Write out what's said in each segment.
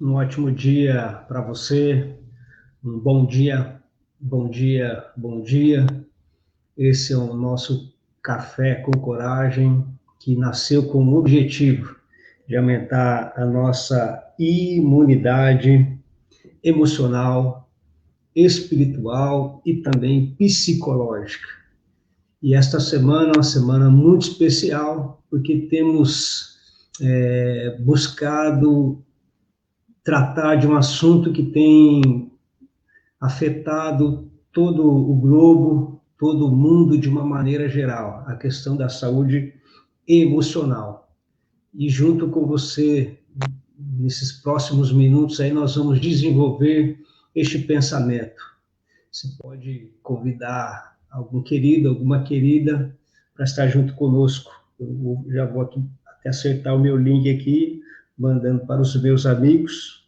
Um ótimo dia para você, um bom dia, bom dia, bom dia. Esse é o nosso Café com Coragem, que nasceu com o objetivo de aumentar a nossa imunidade emocional, espiritual e também psicológica. E esta semana é uma semana muito especial, porque temos buscado tratar de um assunto que tem afetado todo o globo, todo o mundo de uma maneira geral, a questão da saúde emocional. E junto com você, nesses próximos minutos aí, nós vamos desenvolver este pensamento. Você pode convidar algum querido, alguma querida para estar junto conosco. Eu já vou aqui até acertar o meu link aqui, mandando para os meus amigos,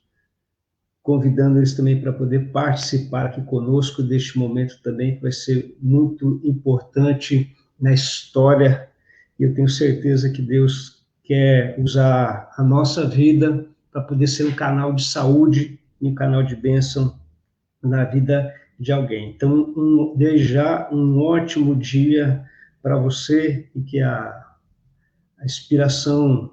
convidando eles também para poder participar aqui conosco deste momento também, que vai ser muito importante na história, e eu tenho certeza que Deus quer usar a nossa vida para poder ser um canal de saúde e um canal de bênção na vida de alguém. Então, desde já, um ótimo dia para você e que a inspiração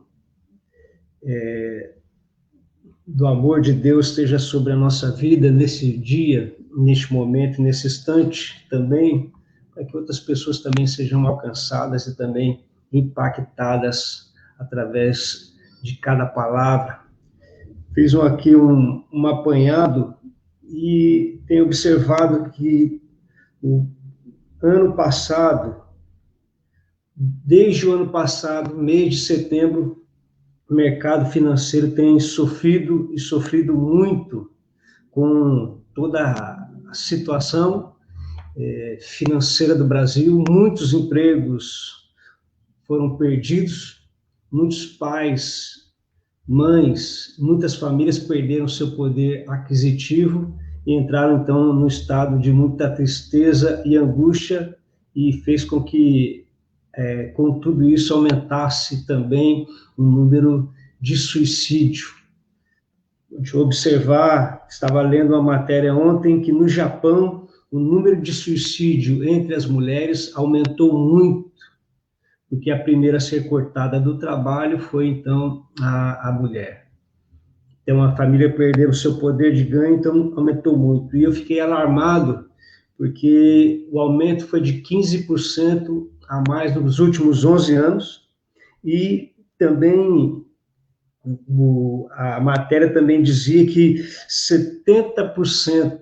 do amor de Deus esteja sobre a nossa vida nesse dia, neste momento, nesse instante também, para que outras pessoas também sejam alcançadas e também impactadas através de cada palavra. Fiz aqui um apanhado e tenho observado que o ano passado, desde o ano passado, mês de setembro, o mercado financeiro tem sofrido e sofrido muito com toda a situação financeira do Brasil. Muitos empregos foram perdidos, muitos pais, mães, muitas famílias perderam seu poder aquisitivo e entraram então num estado de muita tristeza e angústia, e fez com que com tudo isso aumentasse também o número de suicídio. Deixa eu observar, estava lendo uma matéria ontem que no Japão o número de suicídio entre as mulheres aumentou muito, porque a primeira a ser cortada do trabalho foi então a mulher. Então a família perdeu o seu poder de ganho, então aumentou muito. E eu fiquei alarmado, porque o aumento foi de 15% a mais nos últimos 11 anos, e também a matéria também dizia que 70%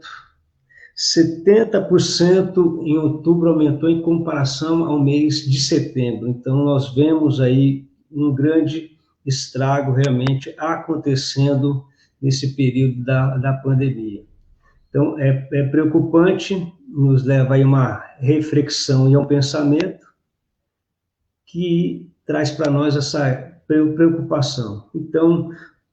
em outubro aumentou em comparação ao mês de setembro. Então, nós vemos aí um grande estrago realmente acontecendo nesse período da pandemia. Então, é preocupante, nos leva a uma reflexão e a um pensamento que traz para nós essa preocupação. Então,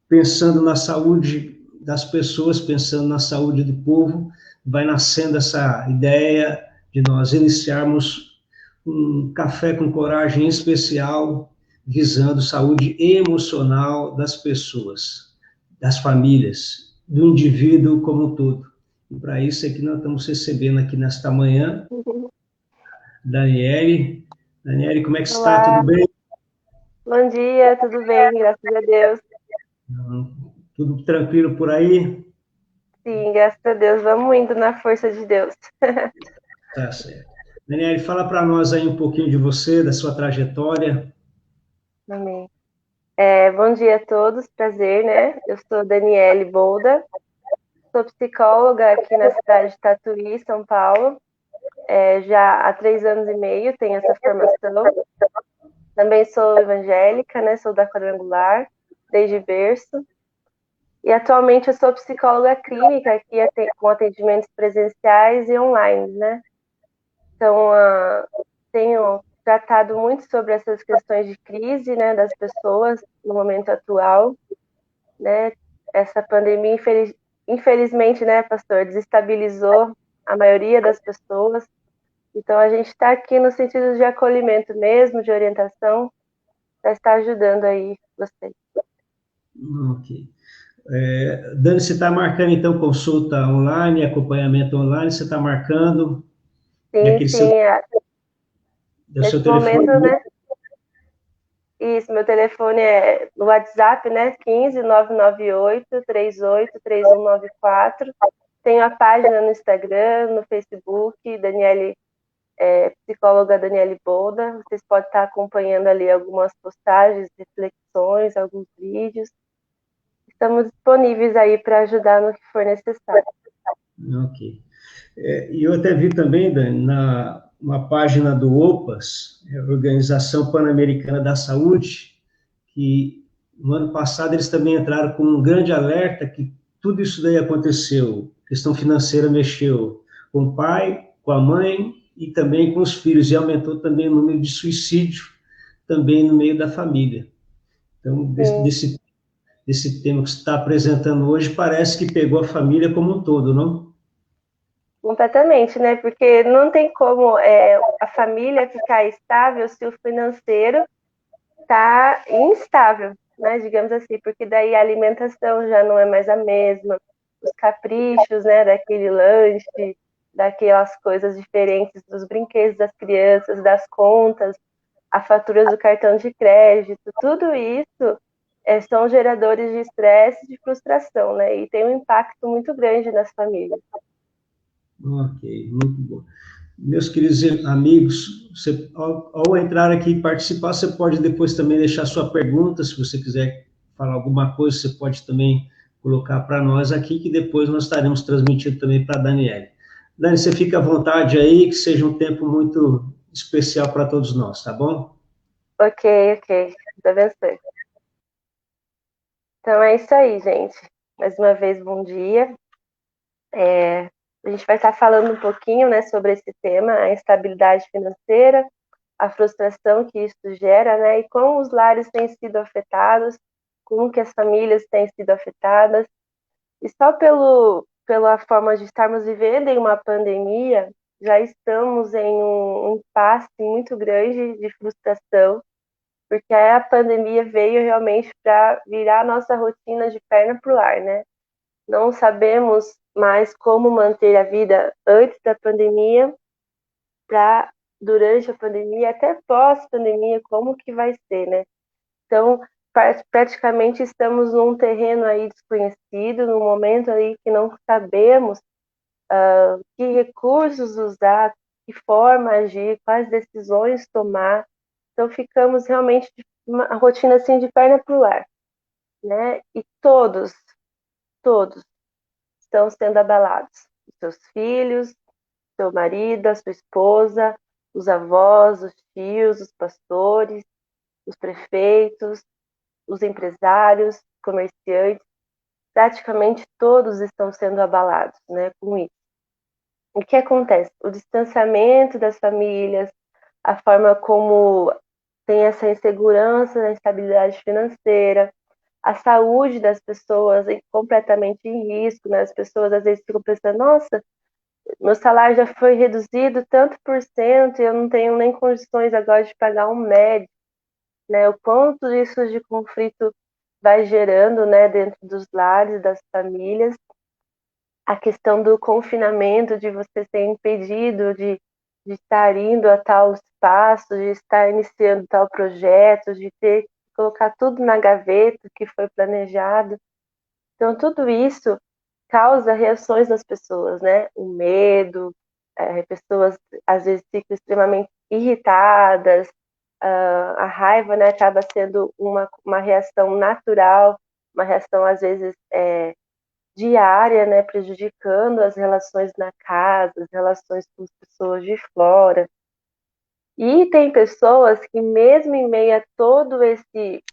pensando na saúde das pessoas, pensando na saúde do povo, vai nascendo essa ideia de nós iniciarmos um café com coragem especial, visando saúde emocional das pessoas, das famílias, do indivíduo como um todo. E para isso é que nós estamos recebendo aqui nesta manhã Daniele. Daniele, como é que está? Tudo Olá, bem? bom dia, tudo bem? Graças a Deus. Tudo tranquilo por aí? Sim, graças a Deus, vamos indo na força de Deus. Tá certo. Daniele, fala para nós aí um pouquinho de você, da sua trajetória. Amém. Bom dia a todos, prazer, né? Eu sou Daniele Bolda, sou psicóloga aqui na cidade de Tatuí, São Paulo. Já há 3 anos e meio tenho essa formação. Também sou evangélica, né? Sou da Quadrangular, desde berço. E atualmente eu sou psicóloga clínica aqui com atendimentos presenciais e online, né? Então, tenho tratado muito sobre essas questões de crise, né, das pessoas no momento atual, né? Essa pandemia, infelizmente, né, pastor, desestabilizou a maioria das pessoas. Então, a gente está aqui no sentido de acolhimento mesmo, de orientação, para estar ajudando aí vocês. Ok. Dani, você está marcando, então, consulta online, acompanhamento online, você está marcando, e Sim, aquele sim. seu Nesse telefone. momento, né? Isso, meu telefone é no WhatsApp, né? 15 998 38 3194. Tenho a página no Instagram, no Facebook, psicóloga Daniele Bolda. Vocês podem estar acompanhando ali algumas postagens, reflexões, alguns vídeos. Estamos disponíveis aí para ajudar no que for necessário. Ok. E eu até vi também, Dani, na uma página do OPAS, Organização Pan-Americana da Saúde, que no ano passado eles também entraram com um grande alerta que tudo isso daí aconteceu. A questão financeira mexeu com o pai, com a mãe e também com os filhos, e aumentou também o número de suicídio também no meio da família. Então, Sim, desse tema que você está apresentando hoje, parece que pegou a família como um todo, não? completamente, né? Porque não tem como a família ficar estável se o financeiro está instável, né? Digamos assim, porque daí a alimentação já não é mais a mesma, os caprichos, né? Daquele lanche, daquelas coisas diferentes dos brinquedos das crianças, das contas, a fatura do cartão de crédito, tudo isso são geradores de estresse e de frustração, né? E tem um impacto muito grande nas famílias. Ok, muito bom. Meus queridos amigos, você, ao entrar aqui e participar, você pode depois também deixar sua pergunta, se você quiser falar alguma coisa, você pode também colocar para nós aqui, que depois nós estaremos transmitindo também para a Daniele. Dani, você fica à vontade aí, que seja um tempo muito especial para todos nós, tá bom? Ok, ok. Deus abençoe. Então é isso aí, gente. Mais uma vez, bom dia. A gente vai estar falando um pouquinho, né, sobre esse tema, a instabilidade financeira, a frustração que isso gera, né, e como os lares têm sido afetados, como que as famílias têm sido afetadas. E só pela forma de estarmos vivendo em uma pandemia, já estamos em um impasse muito grande de frustração, porque a pandemia veio realmente para virar a nossa rotina de perna para o ar, né? Não sabemos mais como manter a vida antes da pandemia, para durante a pandemia, até pós-pandemia, como que vai ser, né? Então, praticamente estamos num terreno aí desconhecido, num momento aí que não sabemos que recursos usar, que forma agir, quais decisões tomar. Então, ficamos realmente uma rotina assim de perna para o ar, né? E todos estão sendo abalados. Os seus filhos, seu marido, a sua esposa, os avós, os tios, os pastores, os prefeitos, os empresários, comerciantes, praticamente todos estão sendo abalados, né, com isso. O que acontece? O distanciamento das famílias, a forma como tem essa insegurança, a instabilidade financeira, a saúde das pessoas completamente em risco, né? As pessoas às vezes ficam pensando, nossa, meu salário já foi reduzido tanto por cento e eu não tenho nem condições agora de pagar um médico, né? O quanto isso de conflito vai gerando, né, dentro dos lares, das famílias. A questão do confinamento, de você ser impedido de estar indo a tal espaço, de estar iniciando tal projeto, de ter que colocar tudo na gaveta que foi planejado. Então, tudo isso causa reações nas pessoas, né? O medo, pessoas às vezes ficam extremamente irritadas, a raiva, né, acaba sendo uma reação natural, uma reação às vezes diária, né, prejudicando as relações na casa, as relações com as pessoas de fora. E tem pessoas que mesmo em meio a todo esse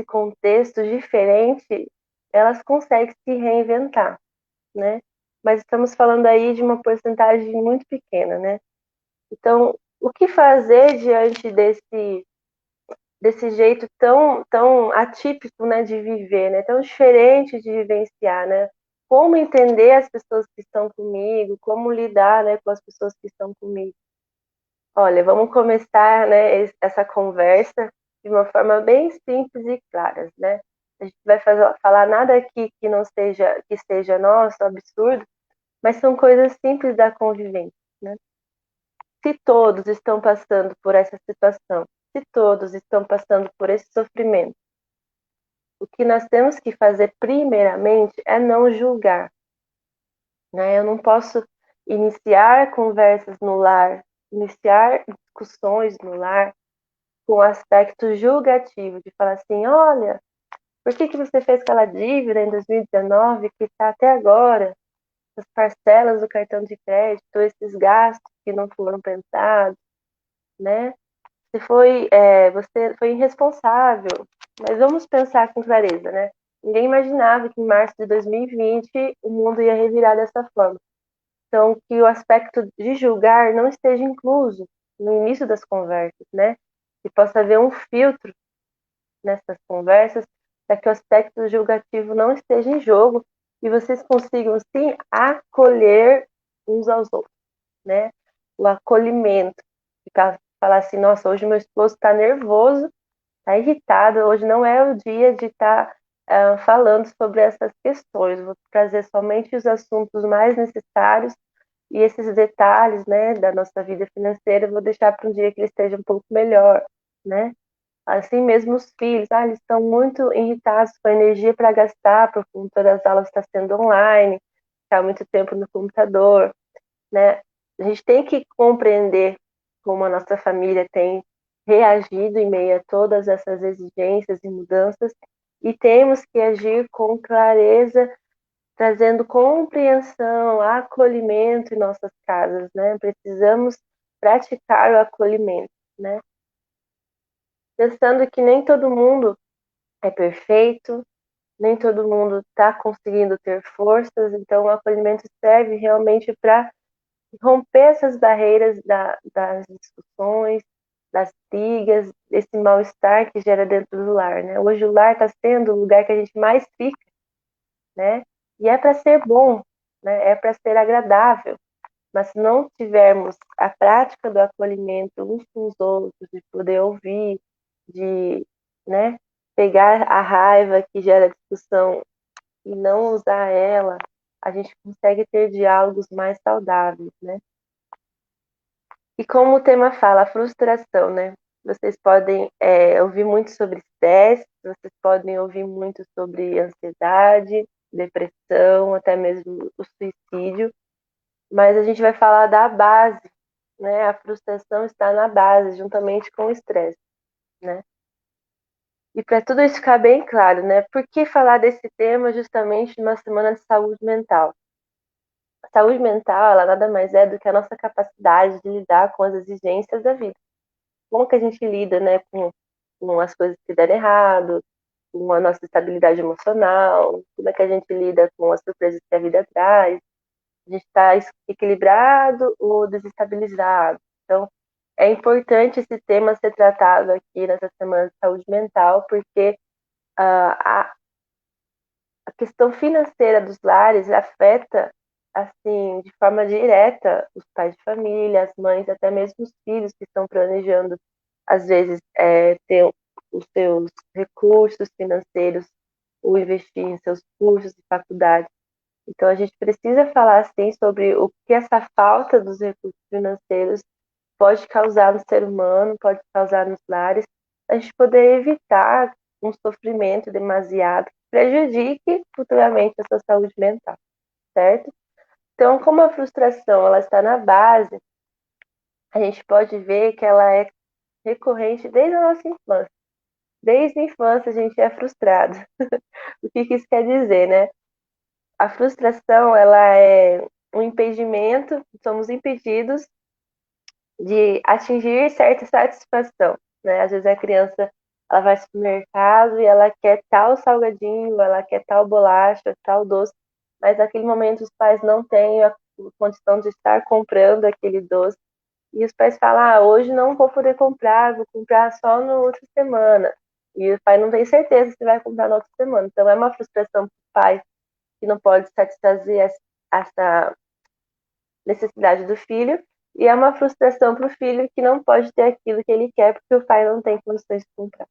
contexto diferente, elas conseguem se reinventar, né? Mas estamos falando aí de uma porcentagem muito pequena, né? Então, o que fazer diante desse jeito tão atípico, né, de viver, né? Tão diferente de vivenciar, né? Como entender as pessoas que estão comigo, como lidar, né, com as pessoas que estão comigo. Olha, vamos começar, né, essa conversa de uma forma bem simples e clara, né? A gente vai falar nada aqui que não seja, que seja, nossa, absurdo, mas são coisas simples da convivência, né? Se todos estão passando por essa situação, se todos estão passando por esse sofrimento, o que nós temos que fazer primeiramente é não julgar, né? Eu não posso iniciar conversas no lar, iniciar discussões no lar com aspecto julgativo, de falar assim, olha, por que você fez aquela dívida em 2019 que está até agora? As parcelas do cartão de crédito, esses gastos que não foram pensados, né? Você foi irresponsável. Mas vamos pensar com clareza, né? Ninguém imaginava que em março de 2020 o mundo ia revirar dessa forma. Então, que o aspecto de julgar não esteja incluso no início das conversas, né? Que possa haver um filtro nessas conversas para que o aspecto julgativo não esteja em jogo e vocês consigam, sim, acolher uns aos outros, né? O acolhimento. Falar assim, nossa, hoje meu esposo está nervoso, está irritado, hoje não é o dia de estar falando sobre essas questões, vou trazer somente os assuntos mais necessários e esses detalhes, né, da nossa vida financeira, eu vou deixar para um dia que ele esteja um pouco melhor, né? Assim mesmo os filhos, eles estão muito irritados com a energia para gastar, porque todas as aulas estão sendo online, está muito tempo no computador, né? A gente tem que compreender como a nossa família tem reagido em meio a todas essas exigências e mudanças e temos que agir com clareza, trazendo compreensão, acolhimento em nossas casas, né? Precisamos praticar o acolhimento, né? Pensando que nem todo mundo é perfeito, nem todo mundo está conseguindo ter forças, então o acolhimento serve realmente para romper essas barreiras das discussões, das brigas, desse mal-estar que gera dentro do lar, né? Hoje o lar está sendo o lugar que a gente mais fica, né? E é para ser bom, né? É para ser agradável. Mas se não tivermos a prática do acolhimento uns com os outros, de poder ouvir, de, né, pegar a raiva que gera discussão e não usar ela, a gente consegue ter diálogos mais saudáveis, né? E como o tema fala, a frustração, né? Vocês podem ouvir muito sobre estresse, vocês podem ouvir muito sobre ansiedade, depressão, até mesmo o suicídio, mas a gente vai falar da base, né? A frustração está na base, juntamente com o estresse, né? E para tudo isso ficar bem claro, né? Por que falar desse tema justamente numa semana de saúde mental? A saúde mental, ela nada mais é do que a nossa capacidade de lidar com as exigências da vida. Como que a gente lida, né, com as coisas que deram errado, com a nossa estabilidade emocional, como é que a gente lida com as surpresas que a vida traz, a gente está equilibrado ou desestabilizado. Então, é importante esse tema ser tratado aqui nessa semana de saúde mental, porque a questão financeira dos lares afeta, assim, de forma direta os pais de família, as mães, até mesmo os filhos que estão planejando, às vezes, ter os seus recursos financeiros ou investir em seus cursos de faculdade. Então, a gente precisa falar, assim, sobre o que essa falta dos recursos financeiros pode causar no ser humano, pode causar nos lares, a gente poder evitar um sofrimento demasiado que prejudique futuramente a sua saúde mental, certo? Então, como a frustração ela está na base, a gente pode ver que ela é recorrente desde a nossa infância. Desde a infância a gente é frustrado. O que isso quer dizer, né? A frustração ela é um impedimento, somos impedidos de atingir certa satisfação, né? Às vezes a criança ela vai ao supermercado e ela quer tal salgadinho, ela quer tal bolacha, tal doce, mas naquele momento os pais não têm a condição de estar comprando aquele doce e os pais falam, hoje não vou poder comprar, vou comprar só na outra semana. E o pai não tem certeza se vai comprar na outra semana. Então é uma frustração para o pai que não pode satisfazer essa necessidade do filho, e é uma frustração para o filho que não pode ter aquilo que ele quer porque o pai não tem condições de comprar.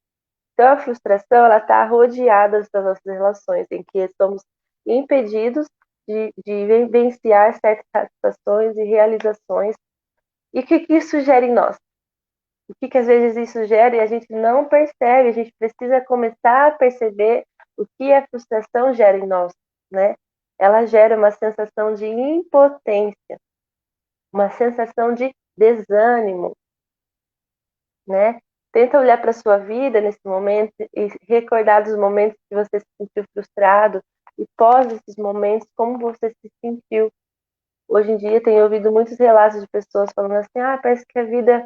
Então, a frustração, ela está rodeada das nossas relações, em que somos impedidos de vivenciar certas satisfações e realizações. E o que isso gera em nós? O que às vezes isso gera e a gente não percebe, a gente precisa começar a perceber o que a frustração gera em nós, né? Ela gera uma sensação de impotência, uma sensação de desânimo, né? Tenta olhar para a sua vida nesse momento e recordar dos momentos que você se sentiu frustrado e pós esses momentos, como você se sentiu. Hoje em dia, tenho ouvido muitos relatos de pessoas falando assim, parece que a vida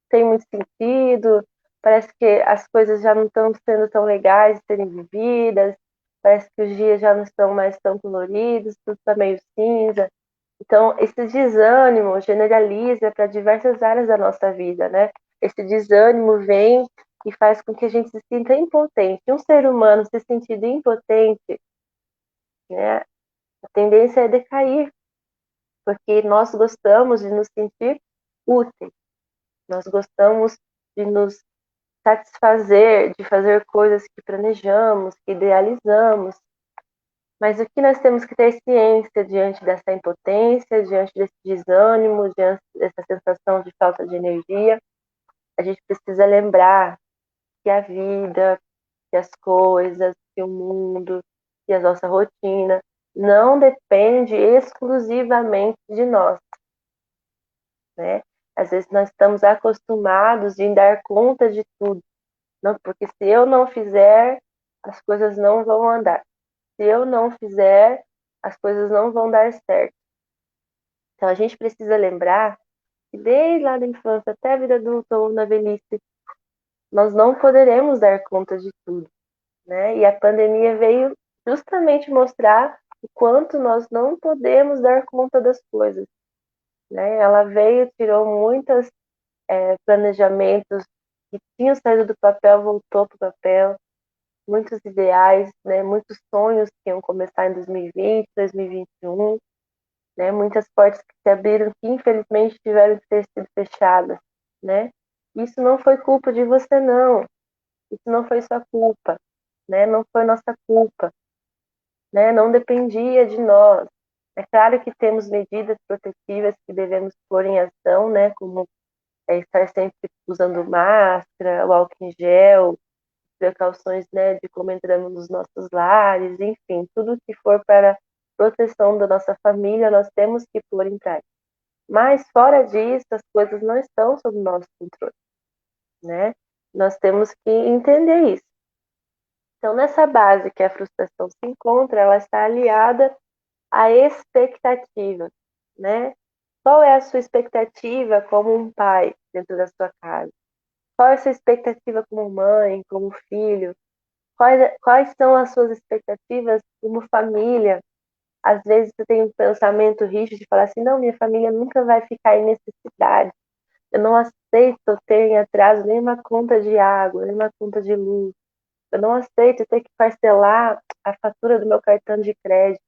tem muito sentido, parece que as coisas já não estão sendo tão legais de serem vividas, parece que os dias já não estão mais tão coloridos, tudo está meio cinza. Então, esse desânimo generaliza para diversas áreas da nossa vida, né? Esse desânimo vem e faz com que a gente se sinta impotente. Um ser humano se sentindo impotente, né? A tendência é decair, porque nós gostamos de nos sentir úteis, nós gostamos de nos satisfazer, de fazer coisas que planejamos, que idealizamos. Mas o que nós temos que ter ciência diante dessa impotência, diante desse desânimo, diante dessa sensação de falta de energia, a gente precisa lembrar que a vida, que as coisas, que o mundo, que a nossa rotina não depende exclusivamente de nós, né? Às vezes nós estamos acostumados em dar conta de tudo, não, porque se eu não fizer, as coisas não vão andar. Se eu não fizer, as coisas não vão dar certo. Então a gente precisa lembrar que desde lá da infância até a vida adulta ou na velhice, nós não poderemos dar conta de tudo, né? E a pandemia veio justamente mostrar o quanto nós não podemos dar conta das coisas, né? Ela veio, tirou muitos planejamentos que tinham saído do papel, voltou para o papel, muitos ideais, né? Muitos sonhos que iam começar em 2020, 2021, né? Muitas portas que se abriram que infelizmente tiveram que ter sido fechadas, né? Isso não foi culpa de você, não. Isso não foi sua culpa, né? Não foi nossa culpa, né? Não dependia de nós. É claro que temos medidas protetivas que devemos pôr em ação, né? Como estar sempre usando máscara, o álcool em gel, precauções, né, de como entramos nos nossos lares, enfim, tudo que for para proteção da nossa família, nós temos que pôr em prática. Mas fora disso, as coisas não estão sob nosso controle, né? Nós temos que entender isso. Então, nessa base que a frustração se encontra, ela está aliada à expectativa, né? Qual é a sua expectativa como um pai dentro da sua casa? Qual é a sua expectativa como mãe, como filho? Quais são as suas expectativas como família? Às vezes você tem um pensamento rígido de falar assim, não, minha família nunca vai ficar em necessidade. Eu não aceito ter em atraso nenhuma conta de água, nenhuma conta de luz. Eu não aceito ter que parcelar a fatura do meu cartão de crédito,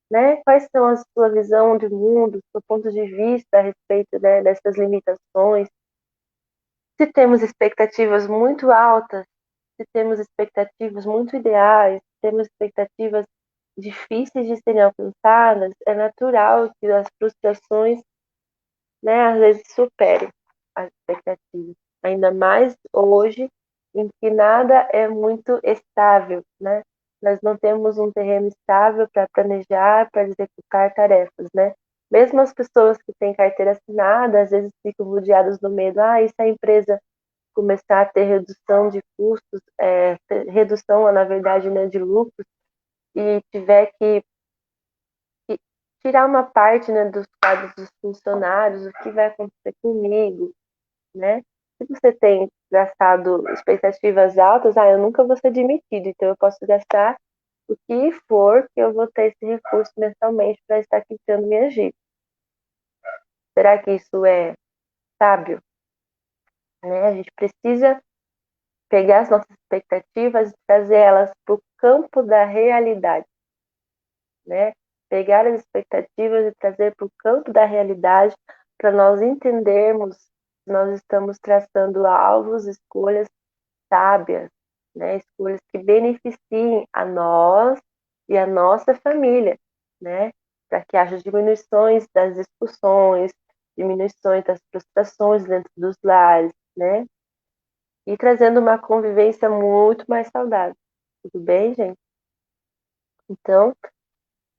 né? Quais são a sua visão de mundo, seu ponto de vista a respeito, né, dessas limitações? Se temos expectativas muito altas, se temos expectativas muito ideais, se temos expectativas difíceis de serem alcançadas, é natural que as frustrações, né, às vezes superem as expectativas. Ainda mais hoje, em que nada é muito estável, né? Nós não temos um terreno estável para planejar, para executar tarefas, né? Mesmo as pessoas que têm carteira assinada, às vezes ficam rodeadas do medo, e se a empresa começar a ter redução de custos, redução, na verdade, né, de lucros, e tiver que tirar uma parte, né, dos quadros dos funcionários, o que vai acontecer comigo, né? Se você tem gastado expectativas altas, eu nunca vou ser demitido, então eu posso gastar o que for que eu vou ter esse recurso mensalmente para estar quitando minhas dívidas. Será que isso é sábio? Né? A gente precisa pegar as nossas expectativas e trazer elas para o campo da realidade, né? Pegar as expectativas e trazer para o campo da realidade para nós entendermos que nós estamos traçando alvos, escolhas sábias, né? Escolhas que beneficiem a nós e a nossa família, né? Para que haja diminuições das discussões, diminuições das frustrações dentro dos lares, né? E trazendo uma convivência muito mais saudável. Tudo bem, gente? Então,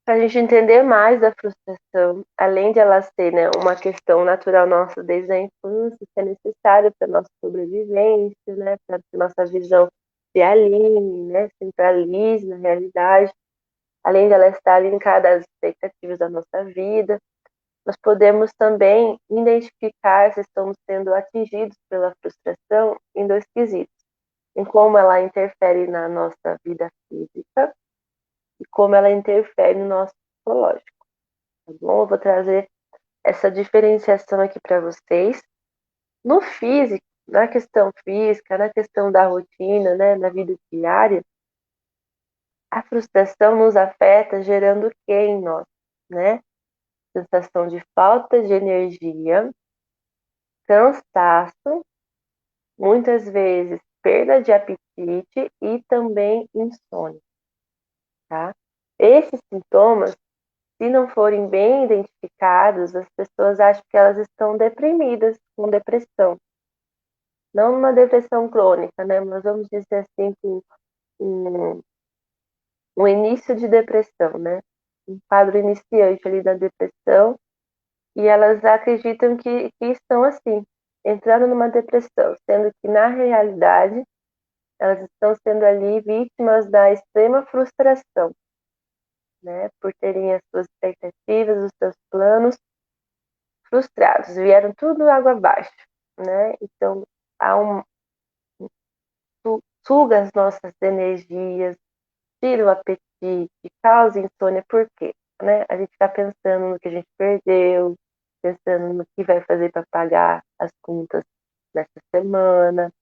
para a gente entender mais da frustração, além de ela ser, né, uma questão natural nossa desde a infância, que é necessária para a nossa sobrevivência, né, para que nossa visão se alinhe, né, centralize na realidade, além de ela estar linkada às expectativas da nossa vida, nós podemos também identificar se estamos sendo atingidos pela frustração em dois quesitos, em como ela interfere na nossa vida física e como ela interfere no nosso psicológico, tá bom? Eu vou trazer essa diferenciação aqui para vocês. No físico, na questão física, na questão da rotina, né, na vida diária, a frustração nos afeta gerando o que em nós, né? Sensação de falta de energia, cansaço, muitas vezes perda de apetite e também insônia, tá? Esses sintomas, se não forem bem identificados, as pessoas acham que elas estão deprimidas, com depressão. Não uma depressão crônica, né? Mas vamos dizer assim, um, um início de depressão, né? Um quadro iniciante ali da depressão, e elas acreditam que estão assim, entrando numa depressão, sendo que na realidade elas estão sendo ali vítimas da extrema frustração, né? Por terem as suas expectativas, os seus planos frustrados, vieram tudo água abaixo, né? Então, há suga as nossas energias, tira o apetite, causa insônia, por quê? Né? A gente está pensando no que a gente perdeu, pensando no que vai fazer para pagar as contas nessa semana,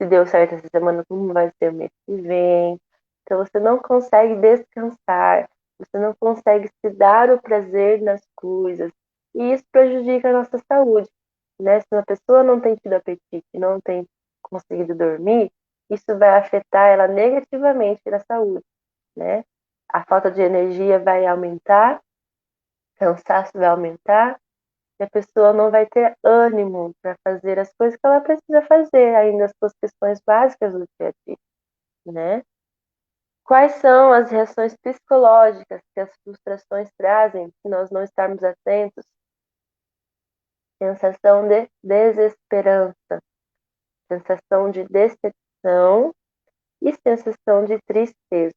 se deu certo essa semana, como vai ser o mês que vem. Então você não consegue descansar, você não consegue se dar o prazer nas coisas, e isso prejudica a nossa saúde, né? Se uma pessoa não tem tido apetite, não tem conseguido dormir, isso vai afetar ela negativamente na saúde, né? A falta de energia vai aumentar, cansaço vai aumentar, e a pessoa não vai ter ânimo para fazer as coisas que ela precisa fazer, ainda as suas questões básicas do dia a dia, né? Quais são as reações psicológicas que as frustrações trazem se nós não estarmos atentos? Sensação de desesperança, sensação de decepção e sensação de tristeza.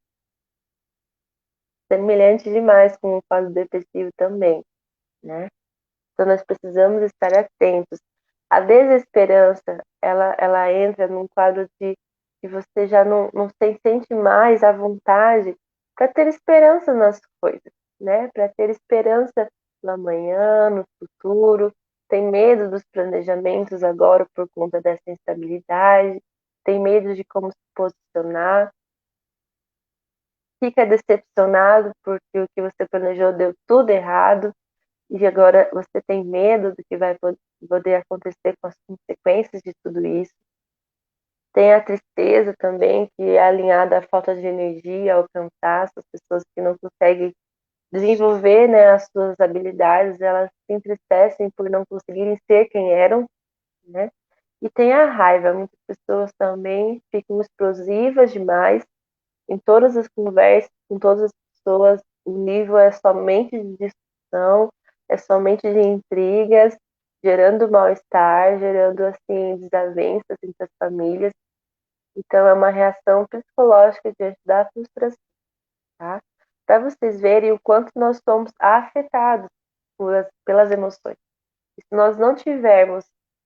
Semelhante demais com o quadro depressivo também, né? Então, nós precisamos estar atentos. A desesperança, ela entra num quadro de que você já não sente mais a vontade para ter esperança nas coisas, né? Para ter esperança no amanhã, no futuro. Tem medo dos planejamentos agora por conta dessa instabilidade. Tem medo de como se posicionar. Fica decepcionado porque o que você planejou deu tudo errado e agora você tem medo do que vai poder acontecer com as consequências de tudo isso. Tem a tristeza também, que é alinhada à falta de energia, ao cansaço, as pessoas que não conseguem desenvolver, né, as suas habilidades, elas se entristecem por não conseguirem ser quem eram, né? E tem a raiva, muitas pessoas também ficam explosivas demais em todas as conversas, com todas as pessoas, o nível é somente de discussão, é somente de intrigas, gerando mal-estar, gerando assim desavenças entre as famílias. Então é uma reação psicológica diante da frustração, tá? Para vocês verem o quanto nós somos afetados pelas emoções. E se nós não tivermos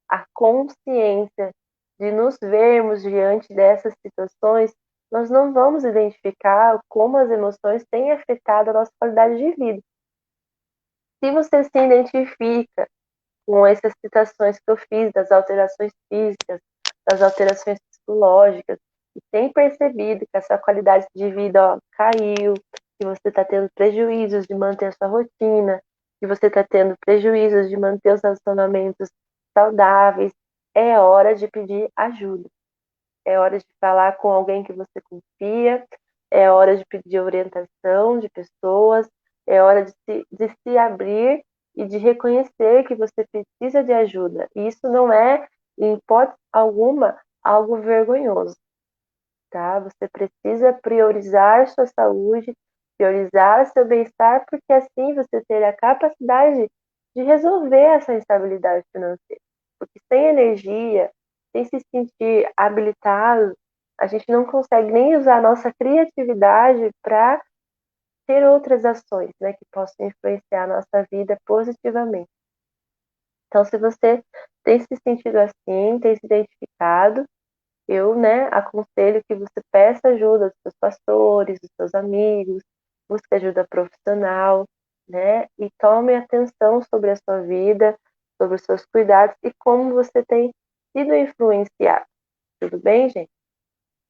a consciência de nos vermos diante dessas situações, nós não vamos identificar como as emoções têm afetado a nossa qualidade de vida. Se você se identifica com essas citações que eu fiz das alterações físicas, das alterações psicológicas, e tem percebido que a sua qualidade de vida caiu, que você está tendo prejuízos de manter a sua rotina, que você está tendo prejuízos de manter os relacionamentos saudáveis, é hora de pedir ajuda. é hora de falar com alguém que você confia, é hora de pedir orientação de pessoas, é hora de se abrir e de reconhecer que você precisa de ajuda. E isso não é, em hipótese alguma, algo vergonhoso, tá? Você precisa priorizar sua saúde, priorizar seu bem-estar, porque assim você terá a capacidade de resolver essa instabilidade financeira. Porque sem energia, sem se sentir habilitado, a gente não consegue nem usar a nossa criatividade para ter outras ações, né, que possam influenciar a nossa vida positivamente. Então, se você tem se sentido assim, tem se identificado, eu, né, aconselho que você peça ajuda dos seus pastores, dos seus amigos, busque ajuda profissional, né, e tome atenção sobre a sua vida, sobre os seus cuidados e como você tem sido influenciado. Tudo bem, gente?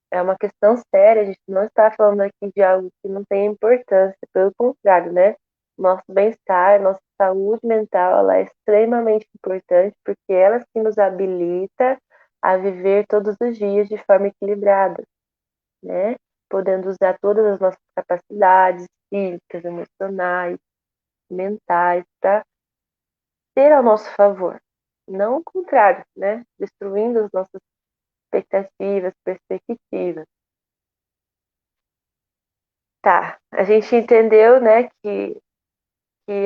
É uma questão séria, a gente não está falando aqui de algo que não tem importância, pelo contrário, né? Nosso bem-estar, nossa saúde mental, ela é extremamente importante porque ela sim nos habilita a viver todos os dias de forma equilibrada, né? Podendo usar todas as nossas capacidades físicas, emocionais, mentais, para ter ao nosso favor. Não o contrário, né? Destruindo as nossas expectativas, perspectivas. Tá, a gente entendeu, né, que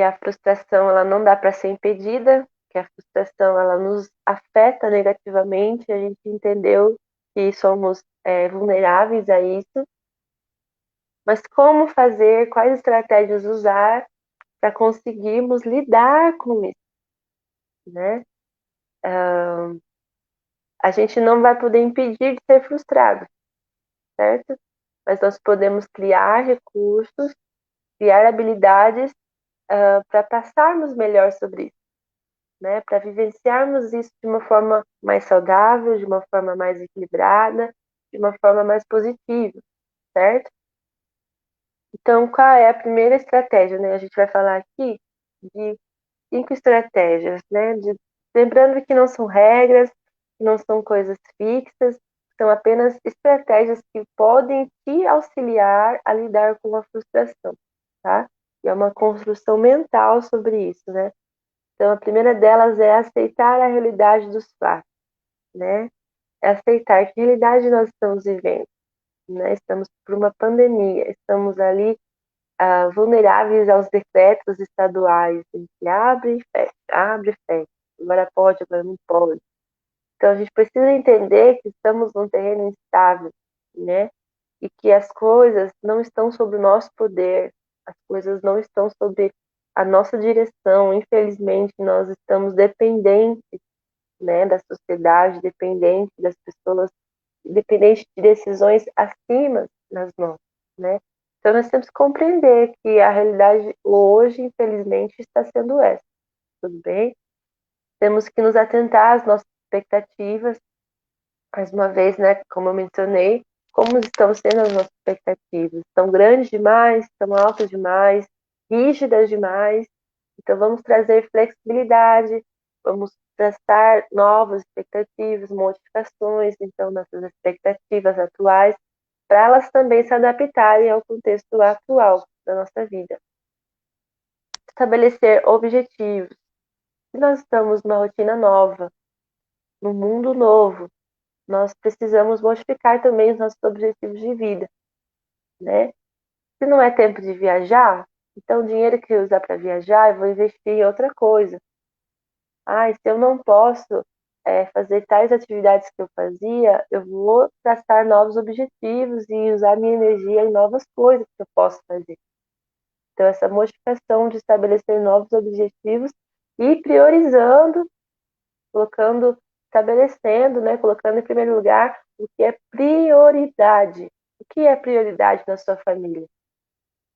a frustração ela não dá para ser impedida, que a frustração ela nos afeta negativamente, a gente entendeu que somos vulneráveis a isso, mas como fazer, quais estratégias usar para conseguirmos lidar com isso, né? A gente não vai poder impedir de ser frustrado, certo? Mas nós podemos criar recursos, criar habilidades para passarmos melhor sobre isso, né? Para vivenciarmos isso de uma forma mais saudável, de uma forma mais equilibrada, de uma forma mais positiva, certo? Então, qual é a primeira estratégia, né? A gente vai falar aqui de 5 estratégias, né? Lembrando que não são regras, que não são coisas fixas, são apenas estratégias que podem te auxiliar a lidar com a frustração, tá? E é uma construção mental sobre isso, né? Então, a primeira delas é aceitar a realidade dos fatos, né? É aceitar que realidade nós estamos vivendo, né? Estamos por uma pandemia, estamos ali vulneráveis aos decretos estaduais, que abre e fecha, agora pode, agora não pode. Então, a gente precisa entender que estamos num terreno instável, né? E que as coisas não estão sob o nosso poder, as coisas não estão sob a nossa direção. Infelizmente, nós estamos dependentes, né, da sociedade, dependentes das pessoas, dependentes de decisões acima das nossas, né? Então, nós temos que compreender que a realidade hoje, infelizmente, está sendo essa, tudo bem? Temos que nos atentar às nossas expectativas, mais uma vez, né, como eu mencionei, como estão sendo as nossas expectativas? Estão grandes demais? Estão altas demais? Rígidas demais? Então, vamos trazer flexibilidade, vamos traçar novas expectativas, modificações, então, nossas expectativas atuais, para elas também se adaptarem ao contexto atual da nossa vida. Estabelecer objetivos. Se nós estamos numa rotina nova, num mundo novo, nós precisamos modificar também os nossos objetivos de vida, né? Se não é tempo de viajar, então o dinheiro que eu usar para viajar, eu vou investir em outra coisa. Se eu não posso fazer tais atividades que eu fazia, eu vou traçar novos objetivos e usar minha energia em novas coisas que eu posso fazer. Então, essa modificação de estabelecer novos objetivos e priorizando, colocando, estabelecendo, né, colocando em primeiro lugar o que é prioridade. O que é prioridade na sua família?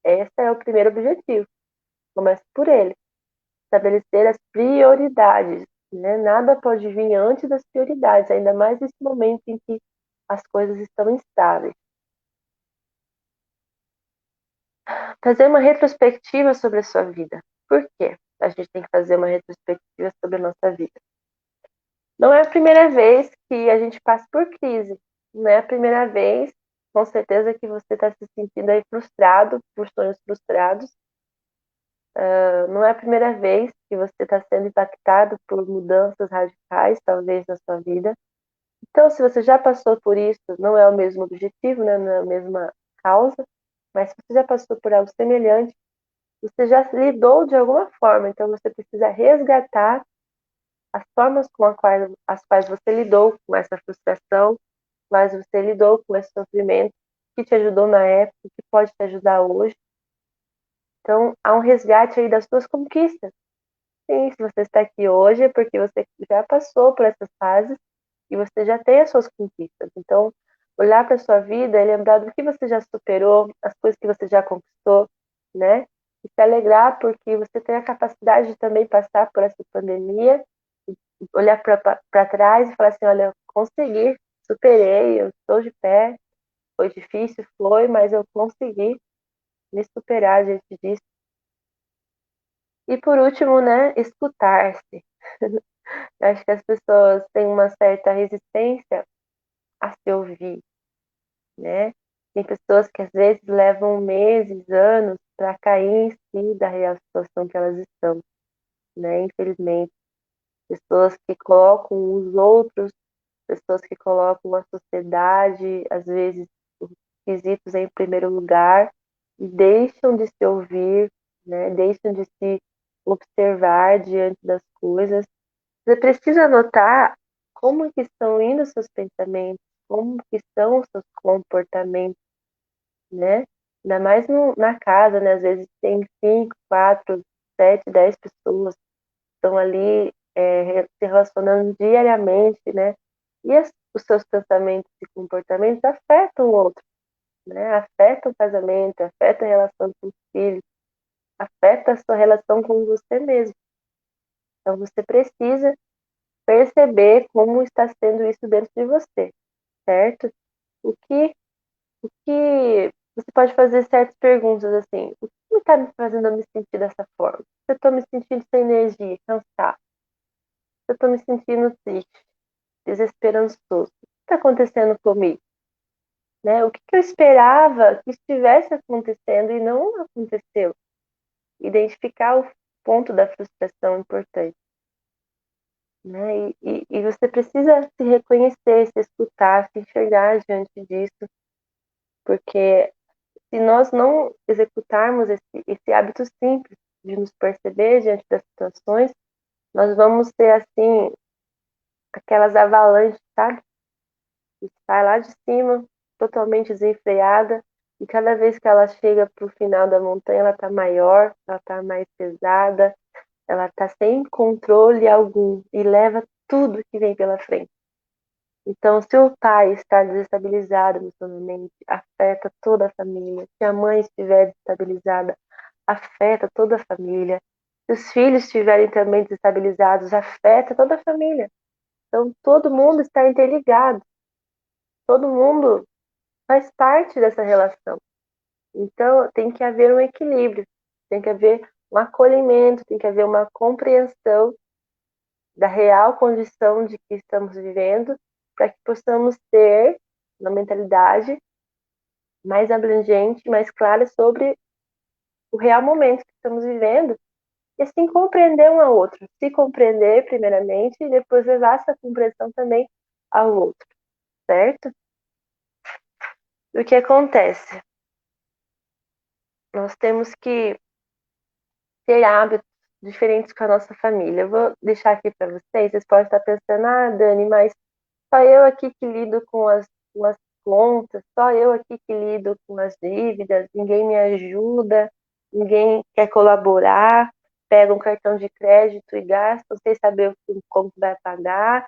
Esse é o primeiro objetivo. Comece por ele. Estabelecer as prioridades, né? Nada pode vir antes das prioridades, ainda mais nesse momento em que as coisas estão instáveis. Fazer uma retrospectiva sobre a sua vida. Por quê? A gente tem que fazer uma retrospectiva sobre a nossa vida. Não é a primeira vez que a gente passa por crise, não é a primeira vez, com certeza, que você está se sentindo aí frustrado por sonhos frustrados. Não é a primeira vez que você está sendo impactado por mudanças radicais, talvez, na sua vida. Então, se você já passou por isso, não é o mesmo objetivo, né? Não é a mesma causa, mas se você já passou por algo semelhante, você já lidou de alguma forma. Então, você precisa resgatar as formas com as quais você lidou com essa frustração, mas você lidou com esse sofrimento que te ajudou na época, que pode te ajudar hoje. Então, há um resgate aí das suas conquistas. Sim, se você está aqui hoje é porque você já passou por essas fases e você já tem as suas conquistas. Então, olhar para a sua vida e lembrar do que você já superou, as coisas que você já conquistou, né? E se alegrar porque você tem a capacidade de também passar por essa pandemia, olhar para trás e falar assim, olha, eu consegui, superei, eu estou de pé, foi difícil, foi, mas eu consegui me superar diante disso. E por último, né, escutar-se. Eu acho que as pessoas têm uma certa resistência a se ouvir, né? Tem pessoas que às vezes levam meses, anos para cair em si da real situação que elas estão, né? Infelizmente, pessoas que colocam os outros, pessoas que colocam a sociedade, às vezes os quesitos em primeiro lugar e deixam de se ouvir, né? Deixam de se observar diante das coisas. Você precisa anotar como que estão indo os seus pensamentos, como que estão os seus comportamentos, né? Ainda mais na casa, né? Às vezes tem 5, 4, 7, 10 pessoas que estão ali se relacionando diariamente, né? E os seus pensamentos e comportamentos afetam o outro, né? Afetam o casamento, afetam a relação com os filhos, afeta a sua relação com você mesmo. Então você precisa perceber como está sendo isso dentro de você, certo? O que você pode fazer certas perguntas assim, o que está me fazendo eu me sentir dessa forma? Se eu estou me sentindo sem energia, cansado, se eu estou me sentindo triste, desesperançoso, o que está acontecendo comigo? Né? O que eu esperava que estivesse acontecendo e não aconteceu? Identificar o ponto da frustração importante. Né? E você precisa se reconhecer, se escutar, se enxergar diante disso, porque se nós não executarmos esse hábito simples de nos perceber diante das situações, nós vamos ter, assim, aquelas avalanches, sabe? Que sai lá de cima, totalmente desenfreada, e cada vez que ela chega para o final da montanha, ela está maior, ela está mais pesada, ela está sem controle algum e leva tudo que vem pela frente. Então, se o pai está desestabilizado emocionalmente, afeta toda a família. Se a mãe estiver desestabilizada, afeta toda a família. Se os filhos estiverem também desestabilizados, afeta toda a família. Então, todo mundo está interligado. Todo mundo faz parte dessa relação. Então, tem que haver um equilíbrio. Tem que haver um acolhimento, tem que haver uma compreensão da real condição de que estamos vivendo, para que possamos ter uma mentalidade mais abrangente, mais clara sobre o real momento que estamos vivendo, e assim compreender um ao outro, se compreender primeiramente e depois levar essa compreensão também ao outro, certo? O que acontece? Nós temos que ter hábitos diferentes com a nossa família. Eu vou deixar aqui para vocês podem estar pensando, ah, Dani, mas só eu aqui que lido com as contas, só eu aqui que lido com as dívidas, ninguém me ajuda, ninguém quer colaborar, pega um cartão de crédito e gasta sem saber como vai pagar,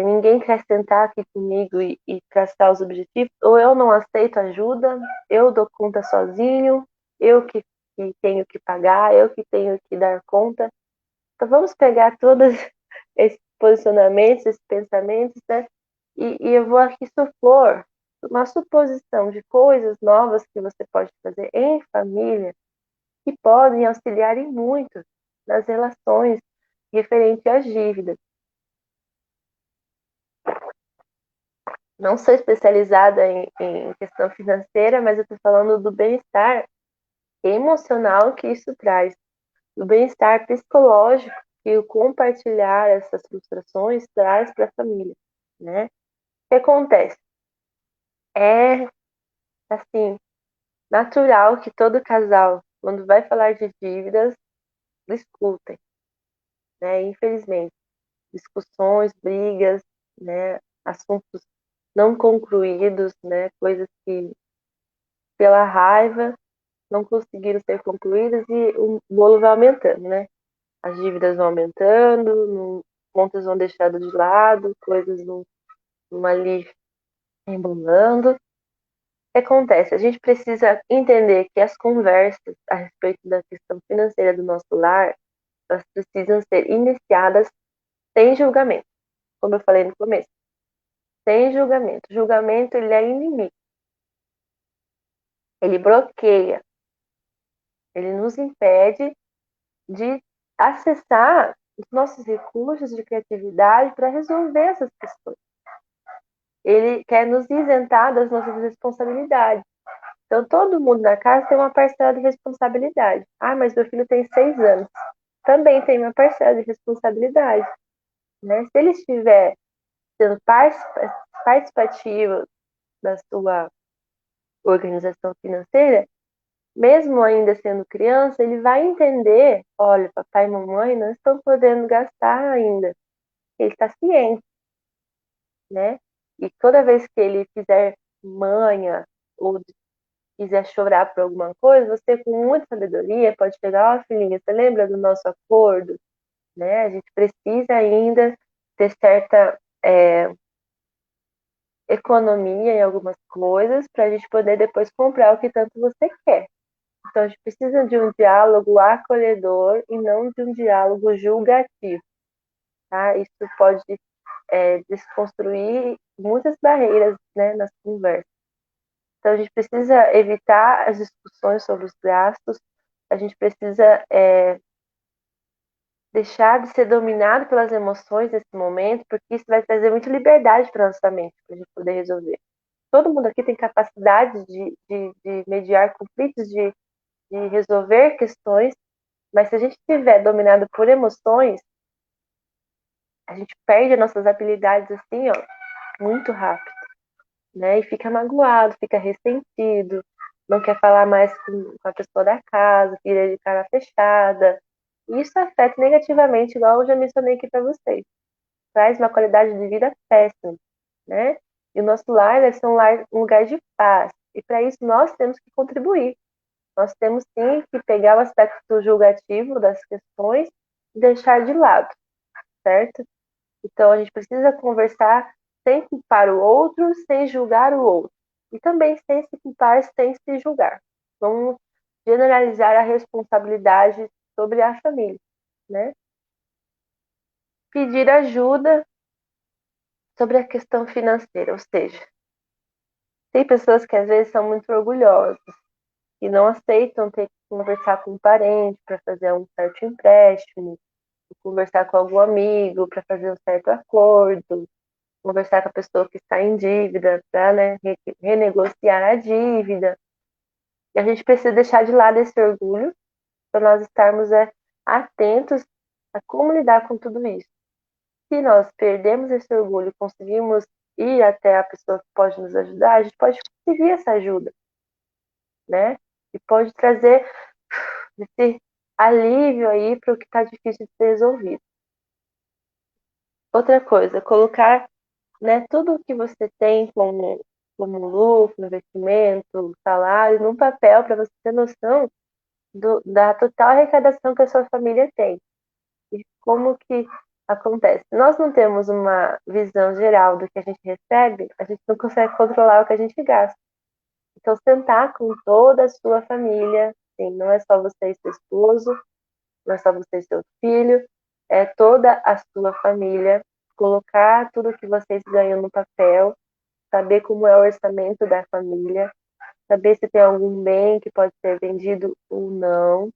ninguém quer sentar aqui comigo e traçar os objetivos, ou eu não aceito ajuda, eu dou conta sozinho, eu que tenho que pagar, eu que tenho que dar conta. Então vamos pegar todos esses posicionamentos, esses pensamentos, né? E eu vou aqui supor uma suposição de coisas novas que você pode fazer em família que podem auxiliar em muito nas relações referente às dívidas. Não sou especializada em questão financeira, mas eu estou falando do bem-estar emocional que isso traz, do bem-estar psicológico que o compartilhar essas frustrações traz para a família, né? O que acontece? É, assim, natural que todo casal, quando vai falar de dívidas, discutem, né? Infelizmente, discussões, brigas, né? Assuntos não concluídos, né? Coisas que, pela raiva, não conseguiram ser concluídas e o bolo vai aumentando, né? As dívidas vão aumentando, contas vão deixando de lado, coisas vão ali embolando. O que acontece? A gente precisa entender que as conversas a respeito da questão financeira do nosso lar, elas precisam ser iniciadas sem julgamento, como eu falei no começo. Sem julgamento. O julgamento, ele é inimigo. Ele bloqueia. Ele nos impede de acessar os nossos recursos de criatividade para resolver essas questões. Ele quer nos isentar das nossas responsabilidades. Então, todo mundo na casa tem uma parcela de responsabilidade. Ah, mas meu filho tem 6 anos. Também tem uma parcela de responsabilidade. Né? Se ele estiver sendo participativo da sua organização financeira, mesmo ainda sendo criança, ele vai entender, olha, papai e mamãe não estão podendo gastar ainda. Ele está ciente, né? E toda vez que ele fizer manha ou quiser chorar por alguma coisa, você com muita sabedoria pode chegar, ó, filhinha, você lembra do nosso acordo? Né? A gente precisa ainda ter certa economia em algumas coisas para a gente poder depois comprar o que tanto você quer. Então, a gente precisa de um diálogo acolhedor e não de um diálogo julgativo, tá? Isso pode desconstruir muitas barreiras, né, nas conversas. Então, a gente precisa evitar as discussões sobre os gastos, a gente precisa deixar de ser dominado pelas emoções nesse momento, porque isso vai trazer muita liberdade para nossa mente, para a gente poder resolver. Todo mundo aqui tem capacidade de mediar conflitos, de resolver questões, mas se a gente estiver dominado por emoções, a gente perde as nossas habilidades assim, ó, muito rápido, né? E fica magoado, fica ressentido, não quer falar mais com a pessoa da casa, fica de cara fechada. E isso afeta negativamente, igual eu já mencionei aqui para vocês. Traz uma qualidade de vida péssima, né? E o nosso lar deve ser um lugar de paz. E para isso nós temos que contribuir. Nós temos sim que pegar o aspecto julgativo das questões e deixar de lado, certo? Então a gente precisa conversar sem culpar o outro, sem julgar o outro. E também sem se culpar, sem se julgar. Vamos generalizar a responsabilidade sobre a família, né? Pedir ajuda sobre a questão financeira, ou seja, tem pessoas que às vezes são muito orgulhosas e não aceitam ter que conversar com um parente para fazer um certo empréstimo, conversar com algum amigo para fazer um certo acordo, conversar com a pessoa que está em dívida para, né, renegociar a dívida. E a gente precisa deixar de lado esse orgulho para nós estarmos atentos a como lidar com tudo isso. Se nós perdemos esse orgulho e conseguimos ir até a pessoa que pode nos ajudar, a gente pode conseguir essa ajuda, né? E pode trazer esse alívio aí para o que está difícil de ser resolvido. Outra coisa, colocar, né, tudo o que você tem como lucro, investimento, salário, num papel para você ter noção da total arrecadação que a sua família tem. E como que acontece? Nós não temos uma visão geral do que a gente recebe, a gente não consegue controlar o que a gente gasta. Então, sentar com toda a sua família, sim, não é só você e seu esposo, não é só você e seu filho, é toda a sua família, colocar tudo que vocês ganham no papel, saber como é o orçamento da família, saber se tem algum bem que pode ser vendido ou não,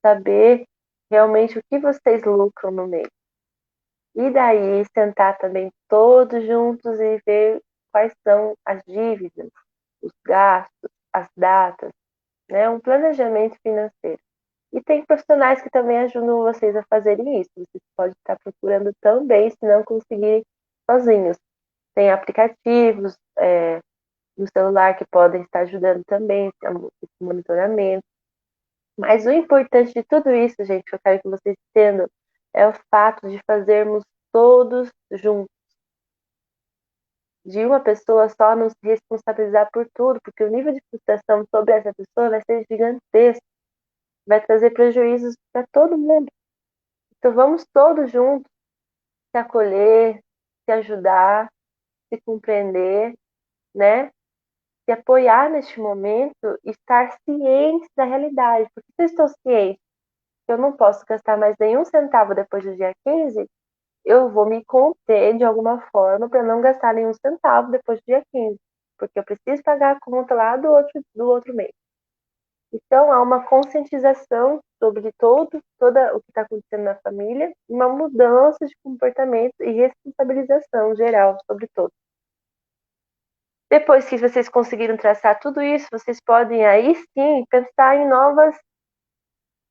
saber realmente o que vocês lucram no mês. E daí sentar também todos juntos e ver quais são as dívidas, os gastos, as datas, né? Um planejamento financeiro. E tem profissionais que também ajudam vocês a fazerem isso. Vocês podem estar procurando também, se não conseguirem sozinhos. Tem aplicativos no celular que podem estar ajudando também esse monitoramento. Mas o importante de tudo isso, gente, que eu quero que vocês entendam, é o fato de fazermos todos juntos. De uma pessoa só não se responsabilizar por tudo, porque o nível de frustração sobre essa pessoa vai ser gigantesco, vai trazer prejuízos para todo mundo. Então vamos todos juntos se acolher, se ajudar, se compreender, né? Se apoiar neste momento e estar ciente da realidade. Porque se eu estou ciente que eu não posso gastar mais nenhum centavo depois do dia 15, eu vou me conter de alguma forma para não gastar nenhum centavo depois do dia 15, porque eu preciso pagar a conta lá do outro mês. Então, há uma conscientização sobre toda o que está acontecendo na família, uma mudança de comportamento e responsabilização geral sobre todo. Depois que vocês conseguiram traçar tudo isso, vocês podem aí sim pensar em novas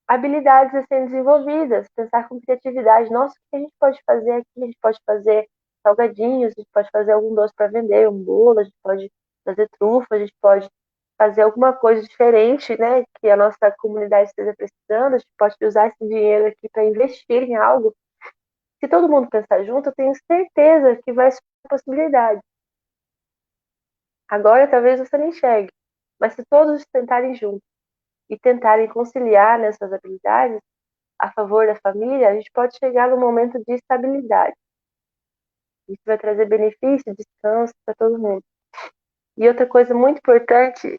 habilidades a serem desenvolvidas, pensar com criatividade. Nossa, o que a gente pode fazer aqui? A gente pode fazer salgadinhos, a gente pode fazer algum doce para vender, um bolo, a gente pode fazer trufa, a gente pode fazer alguma coisa diferente, né? Que a nossa comunidade esteja precisando, a gente pode usar esse dinheiro aqui para investir em algo. Se todo mundo pensar junto, eu tenho certeza que vai ser uma possibilidade. Agora talvez você não enxergue, mas se todos tentarem juntos e tentarem conciliar nessas habilidades a favor da família, a gente pode chegar num momento de estabilidade. Isso vai trazer benefício, descanso para todo mundo. E outra coisa muito importante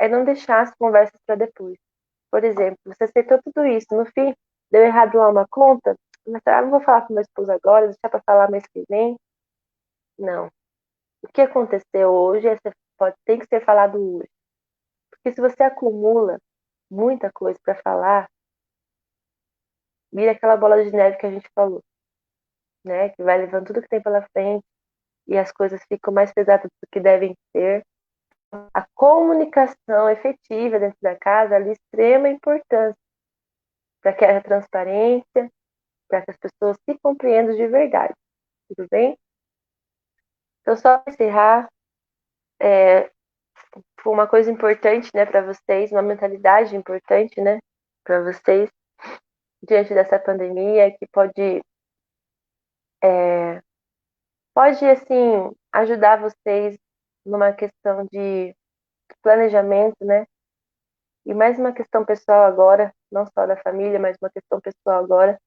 é não deixar as conversas para depois. Por exemplo, você aceitou tudo isso, no fim, deu errado lá uma conta, mas não vou falar com meu esposo agora, deixar para falar mês que vem. Não. O que aconteceu hoje tem que ser falado hoje. Porque se você acumula muita coisa para falar, vira aquela bola de neve que a gente falou, né? Que vai levando tudo que tem pela frente e as coisas ficam mais pesadas do que devem ser. A comunicação efetiva dentro da casa é de extrema importância para que haja transparência, para que as pessoas se compreendam de verdade. Tudo bem? Então, só para encerrar, foi uma coisa importante, né, para vocês, uma mentalidade importante, né, para vocês, diante dessa pandemia, que assim, ajudar vocês numa questão de planejamento, né, e mais uma questão pessoal agora, não só da família, mas uma questão pessoal agora.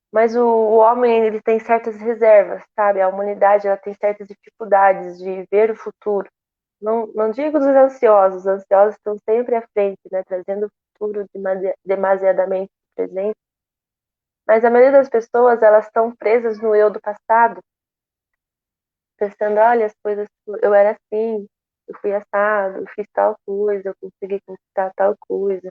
Mas o homem, ele tem certas reservas, sabe? A humanidade, ela tem certas dificuldades de ver o futuro. Não digo dos ansiosos, os ansiosos estão sempre à frente, né? Trazendo o futuro demasiadamente presente. Mas a maioria das pessoas, elas estão presas no eu do passado, pensando, olha, as coisas, eu era assim, eu fui assado, eu fiz tal coisa, eu consegui conquistar tal coisa.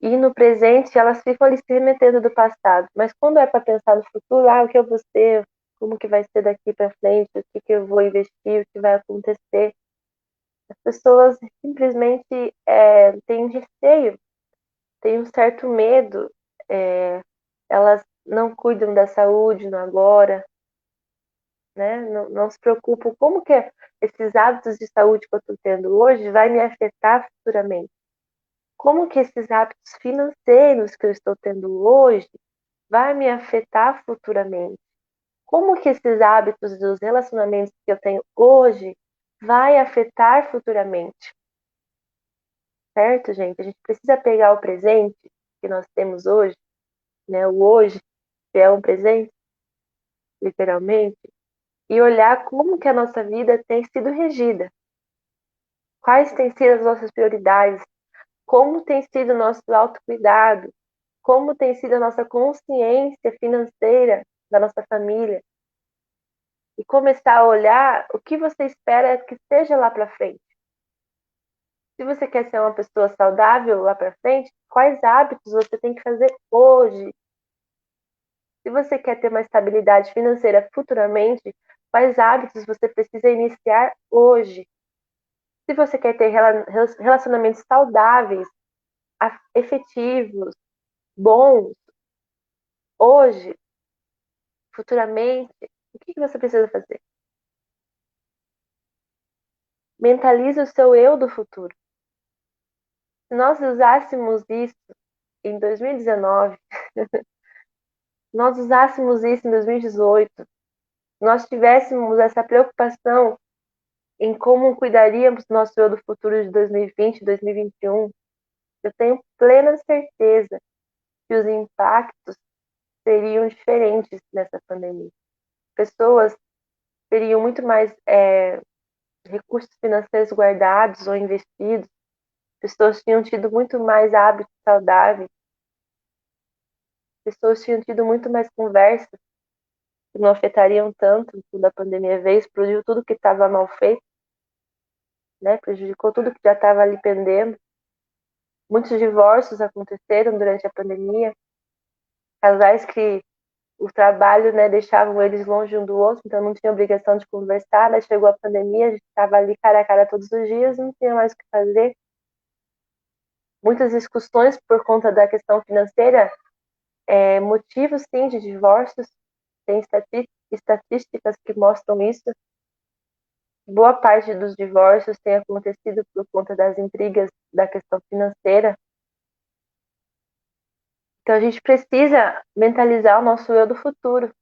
E no presente, elas ficam ali se remetendo do passado. Mas quando é para pensar no futuro, o que eu vou ser, como que vai ser daqui para frente, o que eu vou investir, o que vai acontecer, as pessoas simplesmente têm receio, têm um certo medo, elas não cuidam da saúde no agora, né? Não se preocupam como que esses hábitos de saúde que eu estou tendo hoje vai me afetar futuramente. Como que esses hábitos financeiros que eu estou tendo hoje vai me afetar futuramente? Como que esses hábitos dos relacionamentos que eu tenho hoje vai afetar futuramente? Certo, gente? A gente precisa pegar o presente que nós temos hoje, né? O hoje, que é um presente, literalmente, e olhar como que a nossa vida tem sido regida. Quais têm sido as nossas prioridades? Como tem sido o nosso autocuidado? Como tem sido a nossa consciência financeira da nossa família? E começar a olhar o que você espera que seja lá para frente. Se você quer ser uma pessoa saudável lá para frente, quais hábitos você tem que fazer hoje? Se você quer ter uma estabilidade financeira futuramente, Quais hábitos você precisa iniciar hoje? Se você quer ter relacionamentos saudáveis, efetivos, bons, hoje, futuramente, o que você precisa fazer? Mentalize o seu eu do futuro. Se nós usássemos isso em 2019, nós usássemos isso em 2018, nós tivéssemos essa preocupação em como cuidaríamos do nosso eu do futuro de 2020, 2021, eu tenho plena certeza que os impactos seriam diferentes nessa pandemia. Pessoas teriam muito mais recursos financeiros guardados ou investidos, pessoas tinham tido muito mais hábitos saudáveis, pessoas tinham tido muito mais conversas que não afetariam tanto quando a pandemia veio, explodiu tudo que estava mal feito, né? Prejudicou tudo que já estava ali pendendo. Muitos divórcios aconteceram durante a pandemia, casais que o trabalho, né, deixavam eles longe um do outro, então não tinha obrigação de conversar. Daí chegou a pandemia, a gente estava ali cara a cara todos os dias, não tinha mais o que fazer. Muitas discussões por conta da questão financeira, motivos sim de divórcios, tem estatísticas que mostram isso. Boa parte dos divórcios tem acontecido por conta das intrigas da questão financeira. Então a gente precisa mentalizar o nosso eu do futuro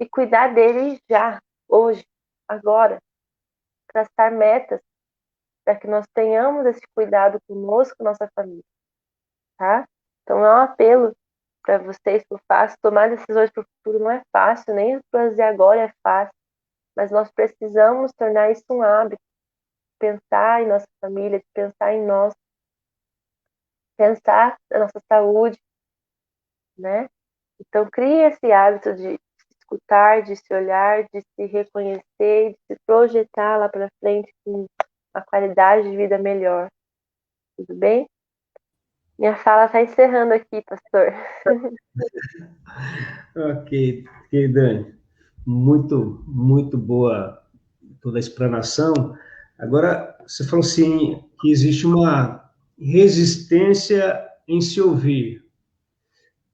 e cuidar dele já, hoje, agora, traçar metas para que nós tenhamos esse cuidado conosco, nossa família, tá? Então é um apelo para vocês que eu faço. Tomar decisões para o futuro não é fácil, nem as coisas de agora é fácil, mas nós precisamos tornar isso um hábito, pensar em nossa família, pensar em nós, pensar na nossa saúde, né? Então crie esse hábito de se escutar, de se olhar, de se reconhecer, de se projetar lá para frente com uma qualidade de vida melhor. Tudo bem? Minha fala está encerrando aqui, pastor. Ok, Dani. Muito boa toda a explanação. Agora, você falou assim, que existe uma resistência em se ouvir,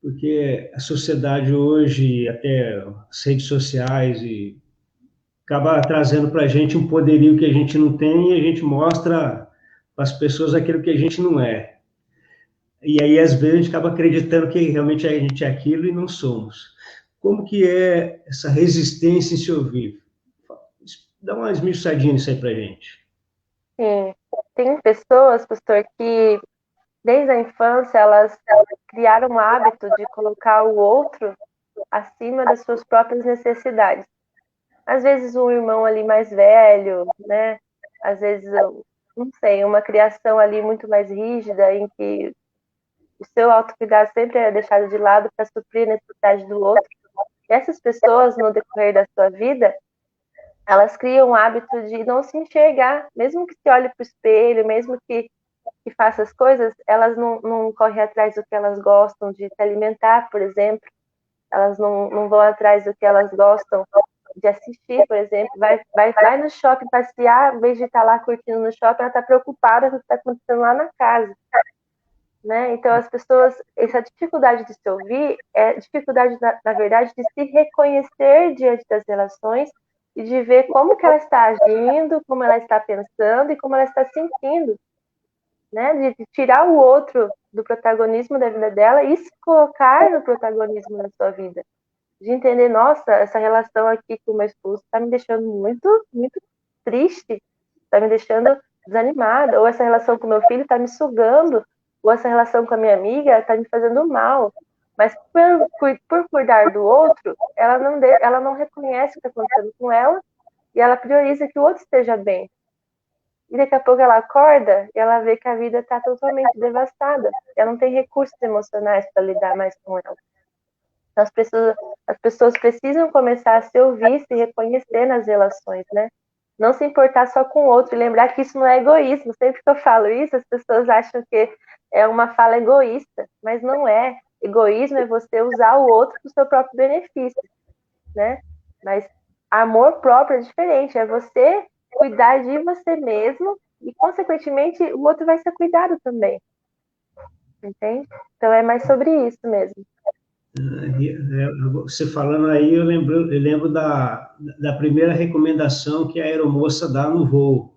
porque a sociedade hoje, até as redes sociais, e acaba trazendo para a gente um poderio que a gente não tem e a gente mostra para as pessoas aquilo que a gente não é. E aí, às vezes, a gente acaba acreditando que realmente a gente é aquilo e não somos. Como que é essa resistência em se ouvir? Dá uma esmiuçadinha nisso aí para a gente. Sim. Tem pessoas, pastor, que desde a infância elas criaram o hábito de colocar o outro acima das suas próprias necessidades. Às vezes um irmão ali mais velho, né? Às vezes, não sei, uma criação ali muito mais rígida, em que o seu autocuidado sempre é deixado de lado para suprir a necessidade do outro. E essas pessoas, no decorrer da sua vida, elas criam o hábito de não se enxergar, mesmo que se olhe para o espelho, mesmo que faça as coisas, elas não correm atrás do que elas gostam de se alimentar, por exemplo, elas não vão atrás do que elas gostam de assistir, por exemplo, vai no shopping passear, em vez de estar lá curtindo no shopping, ela está preocupada com o que está acontecendo lá na casa, né? Então as pessoas, essa dificuldade de se ouvir é dificuldade, na verdade, de se reconhecer diante das relações e de ver como que ela está agindo, como ela está pensando e como ela está sentindo, né? De tirar o outro do protagonismo da vida dela e se colocar no protagonismo da sua vida. De entender, nossa, essa relação aqui com o meu esposo está me deixando muito triste, está me deixando desanimada, ou essa relação com o meu filho está me sugando, ou essa relação com a minha amiga está me fazendo mal. Mas por cuidar do outro, ela não reconhece o que está acontecendo com ela e ela prioriza que o outro esteja bem. E daqui a pouco ela acorda e ela vê que a vida está totalmente devastada. Ela não tem recursos emocionais para lidar mais com ela. Então, as pessoas precisam começar a se ouvir, se reconhecer nas relações, né? Não se importar só com o outro e lembrar que isso não é egoísmo. Sempre que eu falo isso, as pessoas acham que é uma fala egoísta, mas não é. Egoísmo é você usar o outro para o seu próprio benefício, né? Mas amor próprio é diferente, é você cuidar de você mesmo e, consequentemente, o outro vai ser cuidado também, entende? Então é mais sobre isso mesmo. Você falando aí, eu lembro da primeira recomendação que a aeromoça dá no voo.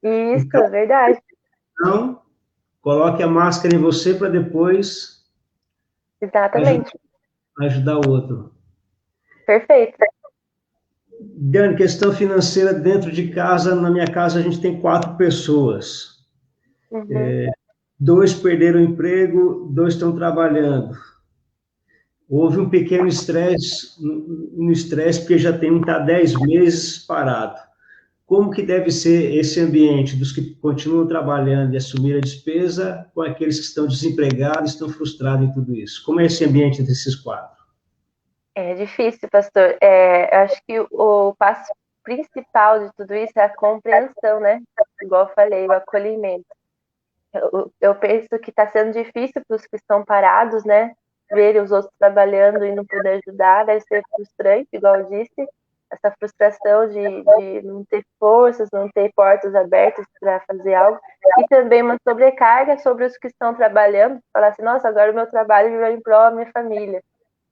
Em Isso, caso verdade. de não, coloque a máscara em você para depois ajudar, Exatamente. ajudar o outro. Perfeito. Dani, questão financeira dentro de casa, na minha casa a gente tem 4 pessoas. Uhum. 2 perderam o emprego, 2 estão trabalhando. Houve um pequeno estresse, um estresse, porque já tem um que está 10 meses parado. Como que deve ser esse ambiente dos que continuam trabalhando e assumir a despesa com aqueles que estão desempregados, estão frustrados em tudo isso? Como é esse ambiente desses 4? É difícil, pastor. Eu acho que o passo principal de tudo isso é a compreensão, né? Igual eu falei, o acolhimento. Eu penso que está sendo difícil para os que estão parados, né? Ver os outros trabalhando e não poder ajudar, deve ser frustrante, igual eu disse. Essa frustração de não ter forças, não ter portas abertas para fazer algo. E também uma sobrecarga sobre os que estão trabalhando. Falar assim, nossa, agora o meu trabalho virou em prol da minha família,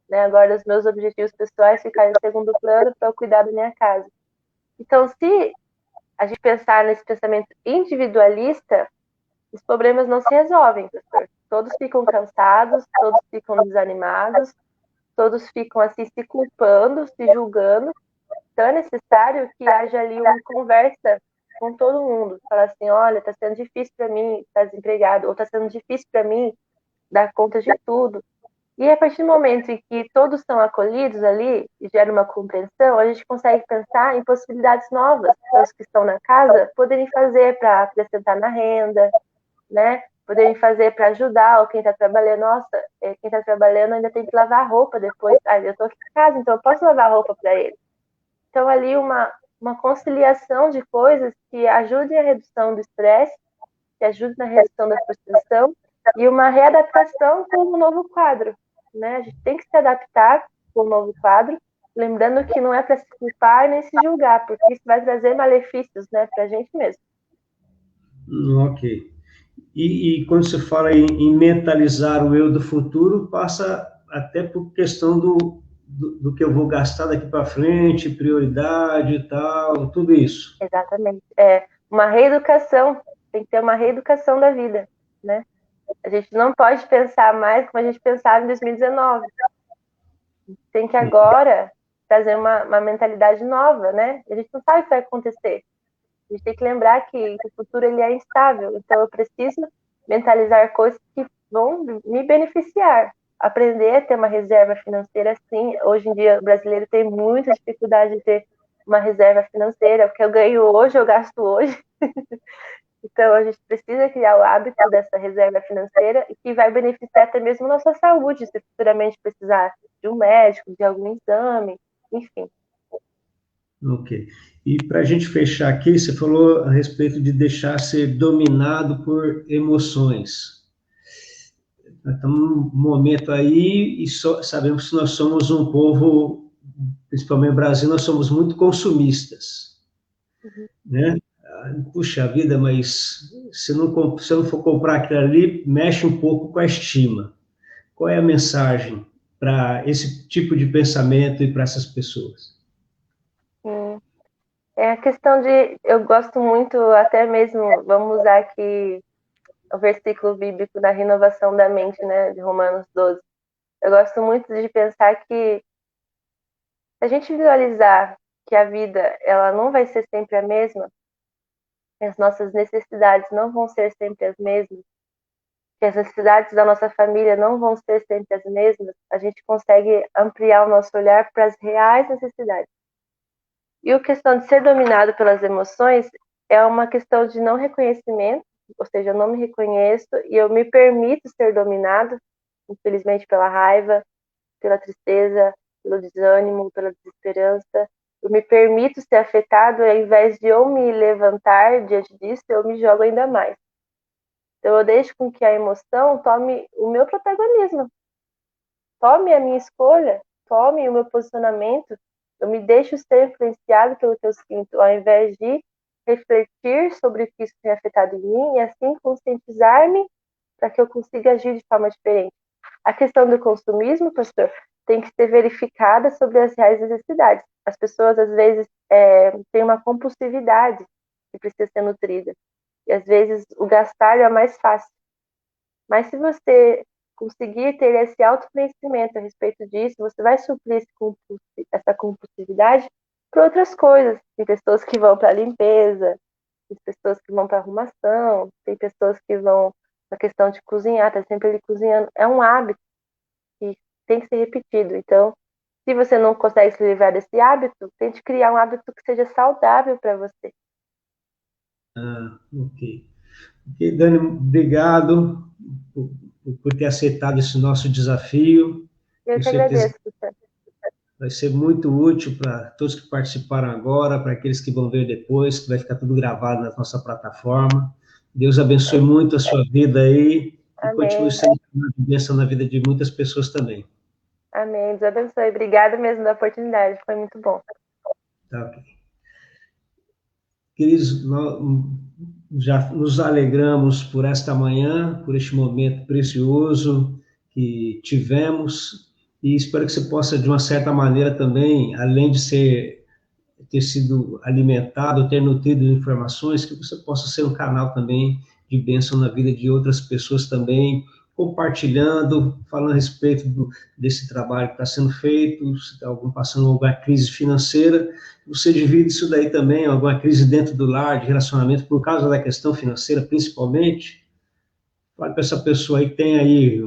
né? Agora os meus objetivos pessoais ficaram em segundo plano para eu cuidar da minha casa. Então, se a gente pensar nesse pensamento individualista, os problemas não se resolvem, professor. Todos ficam cansados, todos ficam desanimados, todos ficam assim se culpando, se julgando. Então é necessário que haja ali uma conversa com todo mundo. Falar assim, olha, está sendo difícil para mim estar desempregado, ou está sendo difícil para mim dar conta de tudo. E a partir do momento em que todos são acolhidos ali e gera uma compreensão, a gente consegue pensar em possibilidades novas para os que estão na casa poderem fazer para acrescentar na renda, né? Poderem fazer para ajudar quem está trabalhando. Nossa, quem está trabalhando ainda tem que lavar a roupa depois. Ah, eu estou aqui em casa, então eu posso lavar a roupa para ele. Então, ali, uma conciliação de coisas que ajudem a redução do estresse, que ajudem na redução da frustração e uma readaptação com o novo quadro, né? A gente tem que se adaptar com o novo quadro, lembrando que não é para se culpar nem se julgar, porque isso vai trazer malefícios, né, para a gente mesmo. Ok. E quando você fala em mentalizar o eu do futuro, passa até por questão do que eu vou gastar daqui para frente, prioridade e tal, tudo isso. Exatamente. É uma reeducação, tem que ter uma reeducação da vida, né? A gente não pode pensar mais como a gente pensava em 2019. Tem que agora trazer uma mentalidade nova, né? A gente não sabe o que vai acontecer. A gente tem que lembrar que o futuro ele é instável, então eu preciso mentalizar coisas que vão me beneficiar. Aprender a ter uma reserva financeira, sim. Hoje em dia, o brasileiro tem muita dificuldade de ter uma reserva financeira. O que eu ganho hoje, eu gasto hoje. Então, a gente precisa criar o hábito dessa reserva financeira e que vai beneficiar até mesmo nossa saúde, se futuramente precisar de um médico, de algum exame, enfim. Ok. E para a gente fechar aqui, você falou a respeito de deixar ser dominado por emoções. Nós estamos num momento aí e sabemos que nós somos um povo, principalmente no Brasil, nós somos muito consumistas, Uhum. né? Puxa vida, mas se eu não for comprar aquilo ali, mexe um pouco com a estima. Qual é a mensagem para esse tipo de pensamento e para essas pessoas? Sim. É a questão de, eu gosto muito, até mesmo, vamos usar aqui o versículo bíblico da renovação da mente, né, de Romanos 12. Eu gosto muito de pensar que se a gente visualizar que a vida, ela não vai ser sempre a mesma, as nossas necessidades não vão ser sempre as mesmas, que as necessidades da nossa família não vão ser sempre as mesmas, a gente consegue ampliar o nosso olhar para as reais necessidades. E a questão de ser dominado pelas emoções é uma questão de não reconhecimento, ou seja, eu não me reconheço e eu me permito ser dominado, infelizmente, pela raiva, pela tristeza, pelo desânimo, pela desesperança. Eu me permito ser afetado e ao invés de eu me levantar diante disso, eu me jogo ainda mais. Então eu deixo com que a emoção tome o meu protagonismo, tome a minha escolha, tome o meu posicionamento. Eu me deixo ser influenciado pelo que eu sinto, ao invés de refletir sobre o que isso tem afetado em mim e assim conscientizar-me para que eu consiga agir de forma diferente. A questão do consumismo, pastor, tem que ser verificada sobre as reais necessidades. As pessoas, às vezes, têm uma compulsividade que precisa ser nutrida. E, às vezes, o gastar é mais fácil. Mas se você conseguir ter esse autoconhecimento a respeito disso, você vai suprir essa compulsividade por outras coisas. Tem pessoas que vão para a limpeza, tem pessoas que vão para arrumação, tem pessoas que vão para a questão de cozinhar, tá sempre ali cozinhando. É um hábito que tem que ser repetido. Então, se você não consegue se livrar desse hábito, tente criar um hábito que seja saudável para você. Ok. Ok, Dani, obrigado por ter aceitado esse nosso desafio. Eu Com que certeza agradeço, Luciano. vai ser muito útil para todos que participaram agora, para aqueles que vão ver depois, que vai ficar tudo gravado na nossa plataforma. Deus abençoe muito a sua vida aí e continue Amém. sendo uma bênção na vida de muitas pessoas também. Amém. Deus abençoe. Obrigada mesmo da oportunidade. Foi muito bom. Tá, ok. Queridos, nós já nos alegramos por esta manhã, por este momento precioso que tivemos, e espero que você possa, de uma certa maneira também, além de ter sido alimentado, ter nutrido de informações, que você possa ser um canal também de bênção na vida de outras pessoas também, compartilhando, falando a respeito desse trabalho que está sendo feito, se está passando alguma crise financeira, você divide isso daí também, alguma crise dentro do lar, de relacionamento, por causa da questão financeira, principalmente, fale para essa pessoa aí que tem aí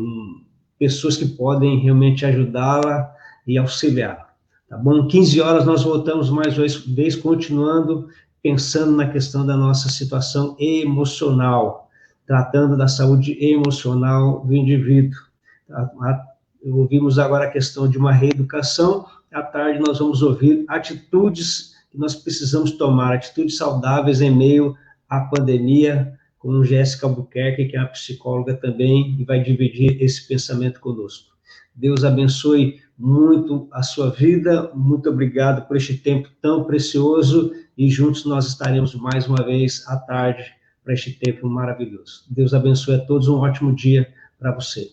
pessoas que podem realmente ajudá-la e auxiliá-la. Tá bom? 15 horas nós voltamos mais uma vez, continuando pensando na questão da nossa situação emocional, tratando da saúde emocional do indivíduo. Ouvimos agora a questão de uma reeducação, à tarde nós vamos ouvir atitudes que nós precisamos tomar, atitudes saudáveis em meio à pandemia, com Jéssica Albuquerque, que é uma psicóloga também, e vai dividir esse pensamento conosco. Deus abençoe muito a sua vida, muito obrigado por este tempo tão precioso, e juntos nós estaremos mais uma vez à tarde para este tempo maravilhoso. Deus abençoe a todos, um ótimo dia para você.